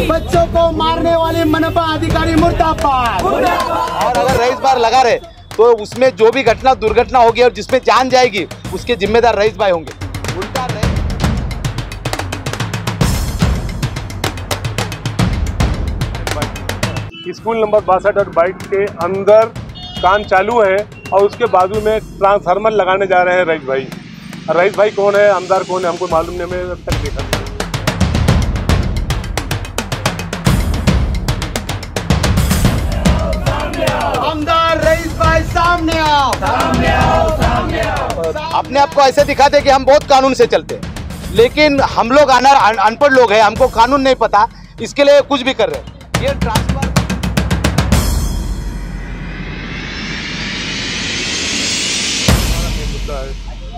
बच्चों को मारने वाले मनपा अधिकारी मुर्दाबाद। और अगर रईस बार लगा रहे तो उसमें जो भी घटना दुर्घटना होगी और जिसमें जान जाएगी उसके जिम्मेदार रईस भाई होंगे। उल्टा स्कूल नंबर 62 और 22 के अंदर काम चालू है और उसके बाजू में ट्रांसफार्मर लगाने जा रहे हैं रईस भाई। रईस भाई कौन है, आमदार कौन है, हमको मालूम नहीं, मैं अब तक देखा नहीं। आमदार रईस भाई सामने आओ, सामने आओ, सामने आओ। अपने आप को ऐसे दिखाते कि हम बहुत कानून से चलते हैं, लेकिन हम लोग अनपढ़ लोग हैं, हमको कानून नहीं पता, इसके लिए कुछ भी कर रहे हैं। ये ट्रांसफर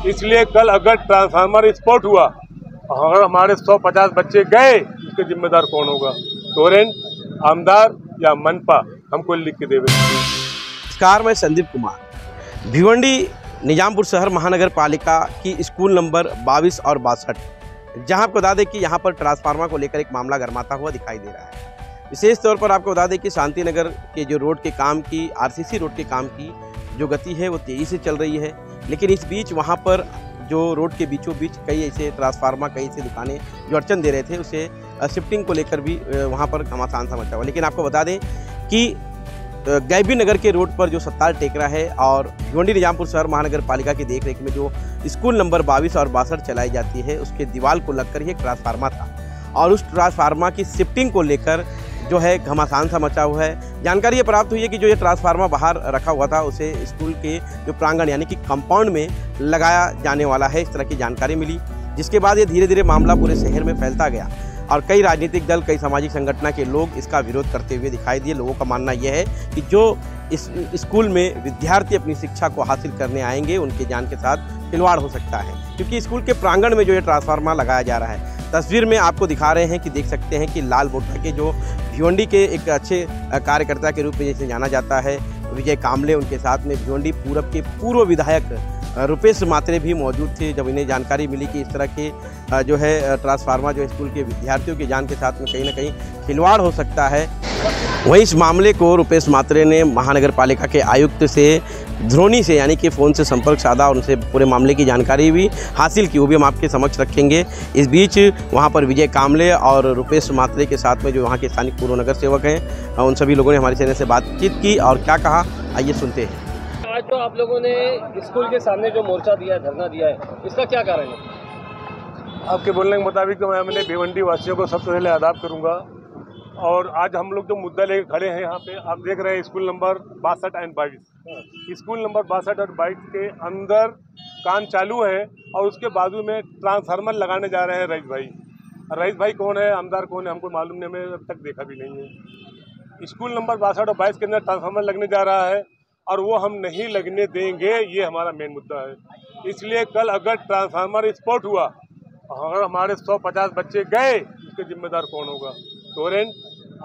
इसलिए कल अगर ट्रांसफार्मर स्पॉट हुआ, अगर हमारे 150 बच्चे गए, उसके जिम्मेदार कौन होगा? टोरेंट, आमदार या मनपा, हमको लिख के देवे। नमस्कार, मैं संदीप कुमार। भिवंडी निजामपुर शहर महानगर पालिका की स्कूल नंबर 22 और 62, जहां आपको बता दें कि यहां पर ट्रांसफार्मर को लेकर एक मामला गरमाता हुआ दिखाई दे रहा है। विशेष तौर पर आपको बता दें कि शांति नगर के जो रोड के काम की, आरसीसी रोड के काम की जो गति है वो तेज़ी से चल रही है, लेकिन इस बीच वहाँ पर जो रोड के बीचों बीच कई ऐसे ट्रांसफार्मर, कई ऐसे दुकानें जो अड़चन दे रहे थे, उसे शिफ्टिंग को लेकर भी वहाँ पर घमासान सा मचा हुआ। लेकिन आपको बता दें कि गैबी नगर के रोड पर जो सत्तार टेकरा है और भिवंडी निजामपुर शहर महानगर पालिका की देखरेख में जो स्कूल नंबर 22 और 62 चलाई जाती है, उसके दीवार को लगकर ही एक ट्रांसफार्मर था और उस ट्रांसफार्मर की शिफ्टिंग को लेकर जो है घमासान सा मचा हुआ है। जानकारी ये प्राप्त हुई है कि जो ये ट्रांसफार्मर बाहर रखा हुआ था उसे स्कूल के जो प्रांगण यानी कि कंपाउंड में लगाया जाने वाला है, इस तरह की जानकारी मिली, जिसके बाद ये धीरे धीरे मामला पूरे शहर में फैलता गया और कई राजनीतिक दल, कई सामाजिक संगठन के लोग इसका विरोध करते हुए दिखाई दिए। लोगों का मानना यह है कि जो इस स्कूल में विद्यार्थी अपनी शिक्षा को हासिल करने आएंगे, उनके जान के साथ खिलवाड़ हो सकता है, क्योंकि स्कूल के प्रांगण में जो ये ट्रांसफार्मर लगाया जा रहा है। तस्वीर में आपको दिखा रहे हैं कि देख सकते हैं कि लाल बोटा के जो भिवंडी के एक अच्छे कार्यकर्ता के रूप में जैसे जाना जाता है विजय कामले, उनके साथ में भिवंडी पूरब के पूर्व विधायक रुपेश मात्रे भी मौजूद थे। जब इन्हें जानकारी मिली कि इस तरह के जो है ट्रांसफार्मर जो स्कूल के विद्यार्थियों की जान के साथ में कहीं ना कहीं खिलवाड़ हो सकता है, वहीं इस मामले को रुपेश मात्रे ने महानगर पालिका के आयुक्त से ध्रोनी से यानी कि फ़ोन से संपर्क साधा और उनसे पूरे मामले की जानकारी भी हासिल की, वो भी हम आपके समक्ष रखेंगे। इस बीच वहाँ पर विजय कामले और रुपेश मात्रे के साथ में जो वहाँ के स्थानिक पूर्व नगर सेवक हैं, उन सभी लोगों ने हमारे चैनल से बातचीत की और क्या कहा, आइए सुनते हैं। आज जो आप लोगों ने स्कूल के सामने जो मोर्चा दिया है, धरना दिया है, इसका क्या कारण है? आपके बोलने के मुताबिक तो मैं अपने भिवंडी वासियों को सबसे पहले आदाब करूँगा। और आज हम लोग जो मुद्दा लेकर खड़े हैं यहाँ पे, आप देख रहे हैं school number 62 and 22। School number 62 और 22 के अंदर काम चालू है और उसके बाजू में ट्रांसफार्मर लगाने जा रहे हैं रईस भाई। रईस भाई कौन है, आमदार कौन है, हमको मालूम नहीं, मैं अब तक देखा भी नहीं है। स्कूल नंबर 62 और 22 के अंदर ट्रांसफार्मर लगने जा रहा है और वो हम नहीं लगने देंगे, ये हमारा मेन मुद्दा है। इसलिए कल अगर ट्रांसफार्मर स्पॉट हुआ, अगर हमारे 150 बच्चे गए, उसके जिम्मेदार कौन होगा? टोरेंट,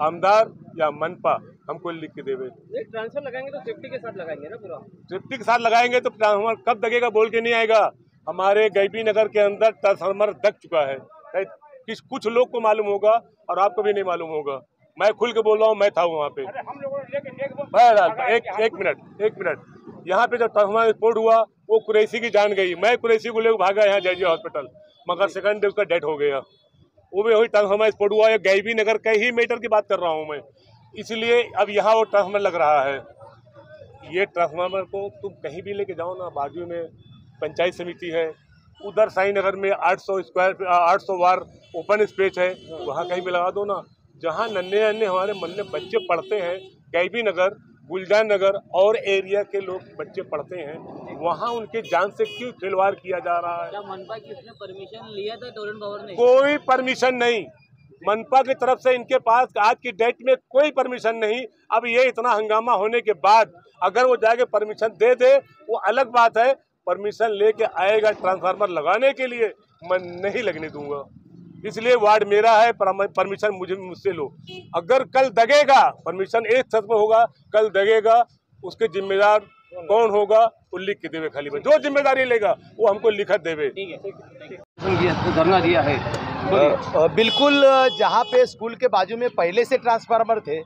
आमदार या मनपा, हमको लिख के देवे। ट्रांसफर लगाएंगे तो सेफ्टी के साथ लगाएंगे ना? पूरा सेफ्टी के साथ लगाएंगे तो ट्रांसफार्मर कब दगेगा बोल के नहीं आएगा। हमारे गैबी नगर के अंदर ट्रांसफार्मर दग चुका है, कुछ लोग को मालूम होगा और आपको भी नहीं मालूम होगा। मैं खुल के बोल रहा हूँ, मैं था वहाँ पे। एक मिनट, यहाँ पे जब ट्रांसफार्मर स्फोट हुआ वो कुरैशी की जान गई, मैं कुरैशी को लेकर भागा यहाँ जय हॉस्पिटल, मगर सेकंड डे उसका डेथ हो गया। वो भी वही ट्रांसफार्मर स्फोट हुआ है, गैबी नगर के ही मैटर की बात कर रहा हूँ मैं। इसलिए अब यहाँ वो ट्रांसफार्मर लग रहा है। ये ट्रांसफार्मर को तुम कहीं भी लेके जाओ ना, बाजू में पंचायत समिति है, उधर साई नगर में 800 वार ओपन स्पेस है, वहाँ कहीं भी लगा दो ना। जहाँ नन्हे हमारे मन्ने बच्चे पढ़ते हैं, गैबी नगर, गुलजान नगर और एरिया के लोग बच्चे पढ़ते हैं, वहाँ उनके जान से क्यों खिलवाड़ किया जा रहा है? क्या मनपा की उसने परमिशन लिया था टोरेंट पावर ने? कोई परमिशन नहीं, मनपा की तरफ से इनके पास आज की डेट में कोई परमिशन नहीं। अब ये इतना हंगामा होने के बाद अगर वो जाके परमिशन दे दे वो अलग बात है, परमिशन लेके आएगा ट्रांसफार्मर लगाने के लिए, मैं नहीं लगने दूंगा। इसलिए वार्ड मेरा है, परमिशन मुझसे लो। अगर कल दगेगा, परमिशन एक शर्त पर होगा, कल दगेगा उसके जिम्मेदार कौन होगा वो लिख के देवे, खाली जो जिम्मेदारी लेगा वो हमको लिखत देवे। ठीक है, धरना दिया है, बिल्कुल, जहाँ पे स्कूल के बाजू में पहले से ट्रांसफार्मर थे,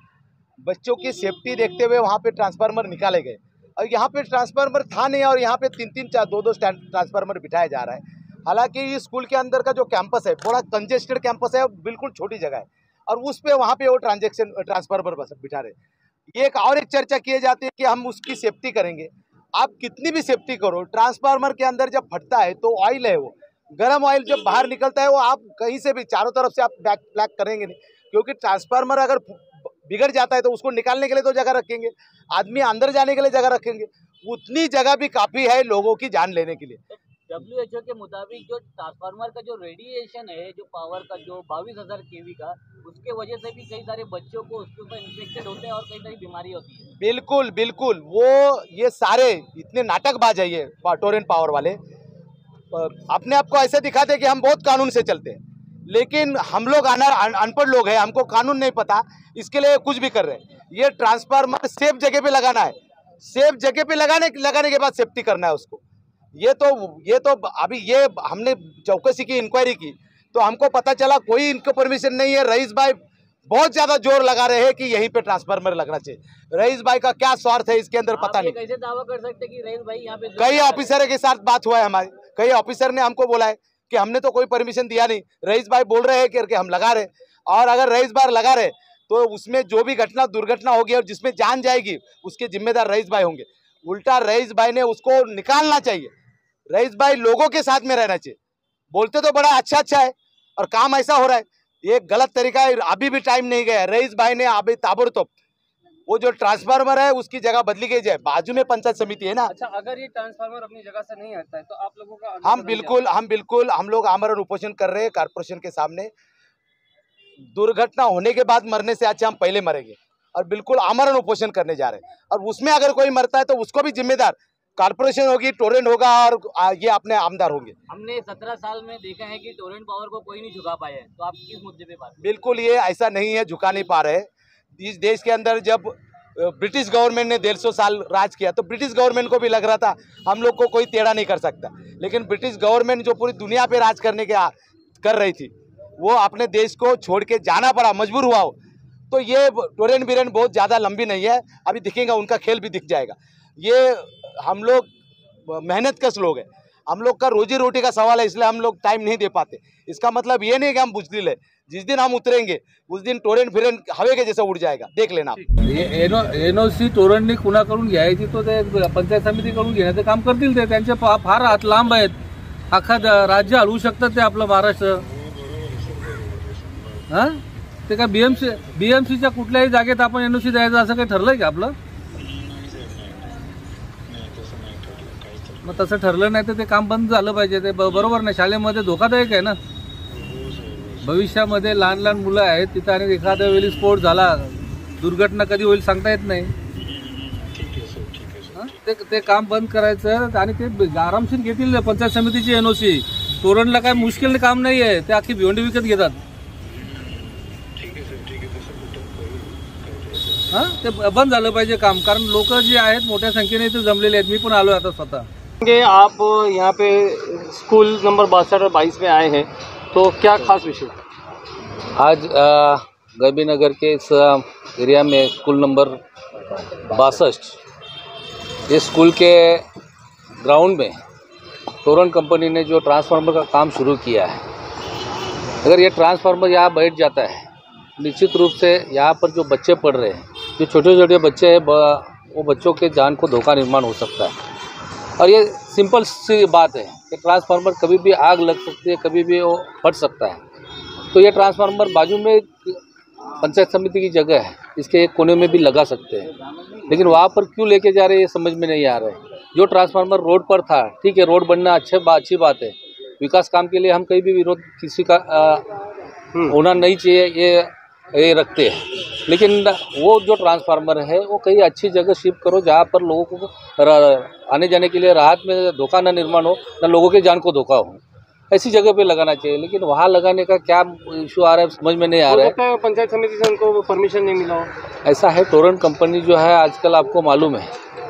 बच्चों की सेफ्टी देखते हुए वहाँ पे ट्रांसफार्मर निकाले गए और यहाँ पे ट्रांसफार्मर था नहीं और यहाँ पे 3-3, 4-2 ट्रांसफार्मर बिठाया जा रहा है। हालांकि इस स्कूल के अंदर का जो कैंपस है थोड़ा कंजेस्टेड कैंपस है, बिल्कुल छोटी जगह है और उस पे वहाँ पे वो ट्रांसफार्मर बिठा रहे। एक चर्चा किए जाती है कि हम उसकी सेफ्टी करेंगे। आप कितनी भी सेफ्टी करो, ट्रांसफार्मर के अंदर जब फटता है तो ऑयल है, वो गर्म ऑयल जब बाहर निकलता है वो आप कहीं से भी चारों तरफ से आप ब्लैक करेंगे नहीं, क्योंकि ट्रांसफार्मर अगर बिगड़ जाता है तो उसको निकालने के लिए तो जगह रखेंगे, आदमी अंदर जाने के लिए जगह रखेंगे, उतनी जगह भी काफ़ी है लोगों की जान लेने के लिए। WHO के मुताबिक जो ट्रांसफार्मर का जो रेडिएशन है, जो पावर का जो 22,000 kV का, उसके वजह से भी कई सारे बच्चों को उसके ऊपर इन्फेक्टेड होते हैं और कई सारी बीमारी होती है। बिल्कुल बिल्कुल, वो ये सारे इतने नाटकबाज है ये टोरेंट पावर वाले, अपने आप को ऐसे दिखाते हैं कि हम बहुत कानून से चलते हैं, लेकिन हम लोग अनपढ़ लोग हैं, हमको कानून नहीं पता, इसके लिए कुछ भी कर रहे हैं। ये ट्रांसफार्मर सेफ जगह पे लगाना है, सेफ जगह पे लगाने के बाद सेफ्टी करना है उसको। ये तो अभी ये हमने चौकसी की, इंक्वायरी की तो हमको पता चला कोई इनको परमिशन नहीं है। रईस भाई बहुत ज्यादा जोर लगा रहे हैं कि यहीं पे ट्रांसफार्मर लगना चाहिए। रईस भाई का क्या स्वार्थ है इसके अंदर पता नहीं। कैसे दावा कर सकते कि रईस भाई यहाँ पे? कई ऑफिसर के साथ बात हुआ है हमारी, कई ऑफिसर ने हमको बोला है कि हमने तो कोई परमिशन दिया नहीं, रईस भाई बोल रहे हैं कि हम लगा रहे, और अगर रईस भाई लगा रहे तो उसमें जो भी दुर्घटना होगी और जिसमें जान जाएगी उसके जिम्मेदार रईस भाई होंगे। उल्टा रईस भाई ने उसको निकालना चाहिए। रईस भाई लोगों के साथ में रहना चाहिए। बोलते तो बड़ा अच्छा है और काम ऐसा हो रहा है, ये गलत तरीका है। अभी भी टाइम नहीं गया, रईस भाई ने अभी ताबड़तोड़ वो जो ट्रांसफार्मर है उसकी जगह बदली गई जाए, बाजू में पंचायत समिति है ना। अच्छा, अगर ये ट्रांसफार्मर अपनी जगह से नहीं हटता है तो आप लोगों का हम लोग आमरण उपोषण कर रहे हैं कारपोरेशन के सामने। दुर्घटना होने के बाद मरने से अच्छा हम पहले मरेंगे और बिल्कुल आमरण उपोषण करने जा रहे हैं, और उसमें अगर कोई मरता है तो उसको भी जिम्मेदार कारपोरेशन होगी, टोरेंट होगा और ये अपने आमदार होंगे। हमने 17 साल में देखा है कि टोरेंट पावर को कोई नहीं झुका पाया है, तो आप किस मुद्दे पे बात? बिल्कुल ये ऐसा नहीं है, झुका नहीं पा रहे। इस देश के अंदर जब ब्रिटिश गवर्नमेंट ने 150 साल राज किया तो ब्रिटिश गवर्नमेंट को भी लग रहा था हम लोग को कोई टेढ़ा नहीं कर सकता, लेकिन ब्रिटिश गवर्नमेंट जो पूरी दुनिया पे राज कर रही थी वो अपने देश को छोड़ के जाना पड़ा, मजबूर हुआ हो। तो ये टोरेंट बिरेंट बहुत ज़्यादा लंबी नहीं है, अभी दिखेगा उनका खेल भी दिख जाएगा। ये हम लोग मेहनत कश लोग हैं, हम लोग का रोजी रोटी का सवाल है, इसलिए हम लोग टाइम नहीं दे पाते। इसका मतलब ये नहीं कि हम बुजदिल है, जिस दिन हम उतरेंगे उस दिन टोरेंट फिरेंट हवे के जैसा उड़ जाएगा, देख लेना आप। NOC टोरेंटने कुणाकडून घ्यायची तो ते पंचायत समितीकडून घेण्याचं काम करतील ते, त्यांचे फार हात लांब आहेत, अख्खा राज्य हलवू शकतात ते आपलं महाराष्ट्र। हा ते काय BMCच्या कुठल्याही जागेत आपण NOC द्यायचं असं काही ठरलंय का आपलं? मग तसं ठरलं नाही तर ते काम बंद झालं पाहिजे, ते बरोबर नाही। शाळेमध्ये धोकादायक आहे ना, भविष्यामध्ये लहान लहान मुलं आहेत तिथं आणि एखाद्या वेळी स्फोट झाला, दुर्घटना कधी होईल सांगता येत नाही। ते काम बंद करायचं आणि ते आरामशीर घेतील पंचायत समितीची NOC। तोरणला काय मुश्किल काम नाही आहे, ते अख्खी भिवंडी विकत घेतात। हा ते बंद झालं पाहिजे काम, कारण लोक जे आहेत मोठ्या संख्येने इथे जमलेले आहेत, मी पण आलोय आता स्वतः। आप यहाँ पे स्कूल नंबर 62 और 22 में आए हैं, तो क्या खास विषय? आज गरबी नगर के इस एरिया में स्कूल नंबर 62, इस स्कूल के ग्राउंड में टोरेंट कंपनी ने जो ट्रांसफार्मर का काम शुरू किया है, अगर ये ट्रांसफार्मर यहाँ बैठ जाता है, निश्चित रूप से यहाँ पर जो बच्चे पढ़ रहे हैं, जो छोटे छोटे बच्चे हैं, वो बच्चों के जान को धोखा निर्माण हो सकता है। और ये सिंपल सी बात है कि ट्रांसफार्मर कभी भी आग लग सकती है, कभी भी वो फट सकता है। तो ये ट्रांसफार्मर बाजू में पंचायत समिति की जगह है, इसके एक कोने में भी लगा सकते हैं, लेकिन वहाँ पर क्यों लेके जा रहे हैं ये समझ में नहीं आ रहा है। जो ट्रांसफार्मर रोड पर था, ठीक है, रोड बनना अच्छी बात है, विकास काम के लिए हम कहीं भी विरोध किसी का होना नहीं चाहिए ये रखते हैं, लेकिन वो जो ट्रांसफार्मर है वो कहीं अच्छी जगह शिफ्ट करो जहाँ पर लोगों को आने जाने के लिए राहत में धोखा न निर्माण हो, न लोगों के जान को धोखा हो, ऐसी जगह पे लगाना चाहिए। लेकिन वहाँ लगाने का क्या इशू आ रहा है समझ में नहीं आ रहा है। पंचायत समिति से उनको परमिशन नहीं मिला हो? ऐसा है, टोरेंट कंपनी जो है आजकल आपको मालूम है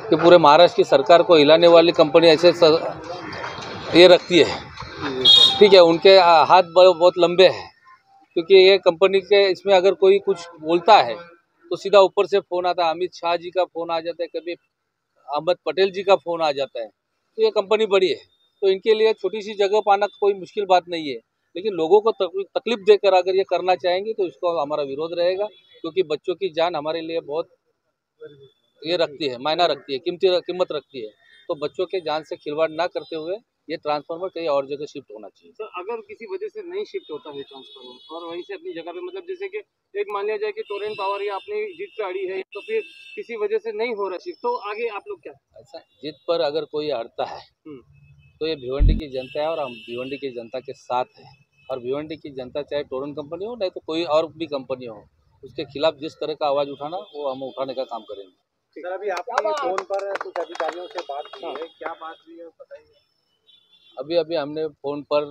कि पूरे महाराष्ट्र की सरकार को हिलाने वाली कंपनी ऐसे ये रखती है। ठीक है, उनके हाथ बहुत लंबे हैं, क्योंकि ये कंपनी के इसमें अगर कोई कुछ बोलता है तो सीधा ऊपर से फ़ोन आता है, अमित शाह जी का फ़ोन आ जाता है, कभी अहमद पटेल जी का फ़ोन आ जाता है। तो ये कंपनी बड़ी है, तो इनके लिए छोटी सी जगह पाना कोई मुश्किल बात नहीं है, लेकिन लोगों को तकलीफ देकर अगर ये करना चाहेंगे तो इसको हमारा विरोध रहेगा, क्योंकि बच्चों की जान हमारे लिए बहुत ये रखती है, मायना रखती है, कीमत रखती है। तो बच्चों के जान से खिलवाड़ ना करते हुए ये ट्रांसफार्मर कहीं और जगह शिफ्ट होना चाहिए। तो अगर किसी वजह से नहीं शिफ्ट होता है ट्रांसफार्मर और वहीं से अपनी जगह पे, मतलब जैसे कि एक मान लिया जाए कि टोरेंट पावर या अपनी जीत पे अड़ी है, तो फिर किसी वजह से नहीं हो रहा शिफ्ट, तो आगे आप लोग क्या? ऐसा जिद पर अगर कोई अड़ता है तो ये भिवंडी की जनता है और हम भिवंडी की जनता के साथ हैं। और भिवंडी की जनता चाहे टोरेंट कंपनी हो नहीं तो कोई और भी कंपनी हो, उसके खिलाफ जिस तरह का आवाज़ उठाना वो हम उठाने का काम करेंगे। सर, अभी आपने फोन पर कुछ अधिकारियों से बात की है, क्या बात हुई है बताइए। अभी हमने फ़ोन पर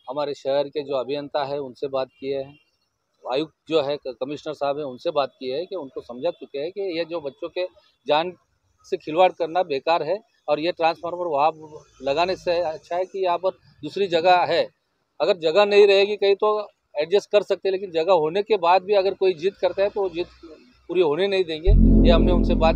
हमारे शहर के जो अभियंता है उनसे बात की है, आयुक्त जो है कमिश्नर साहब हैं उनसे बात की है कि उनको समझा चुके हैं कि ये जो बच्चों के जान से खिलवाड़ करना बेकार है, और ये ट्रांसफार्मर वहाँ लगाने से अच्छा है कि यहाँ पर दूसरी जगह है, अगर जगह नहीं रहेगी कहीं तो एडजस्ट कर सकते हैं, लेकिन जगह होने के बाद भी अगर कोई जिद करता है तो वो जिद पूरी होने नहीं देंगे। ये हमने उनसे बात